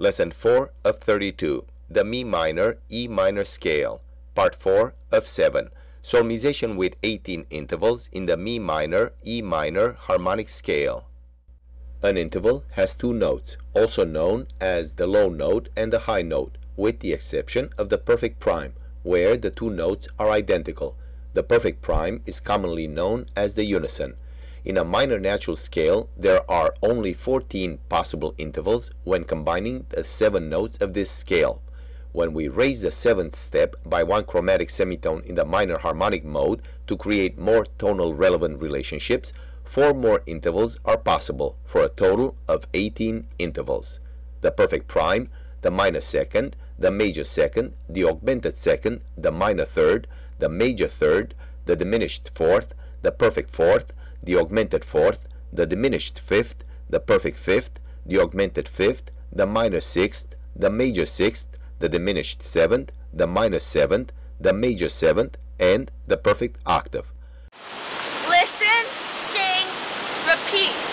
Lesson 4 of 32, the Mi minor, E minor scale, Part 4 of 7, solmization with 18 intervals in the Mi minor, E minor harmonic scale. An interval has two notes, also known as the low note and the high note, with the exception of the perfect prime, where the two notes are identical. The perfect prime is commonly known as the unison. In a minor natural scale, there are only 14 possible intervals when combining the 7 notes of this scale. When we raise the 7th step by one chromatic semitone in the minor harmonic mode to create more tonal relevant relationships, 4 more intervals are possible for a total of 18 intervals. The perfect prime, the minor second, the major second, the augmented second, the minor third, the major third, the diminished fourth, the perfect fourth, the augmented fourth, the diminished fifth, the perfect fifth, the augmented fifth, the minor sixth, the major sixth, the diminished seventh, the minor seventh, the major seventh, and the perfect octave. Listen, sing, repeat.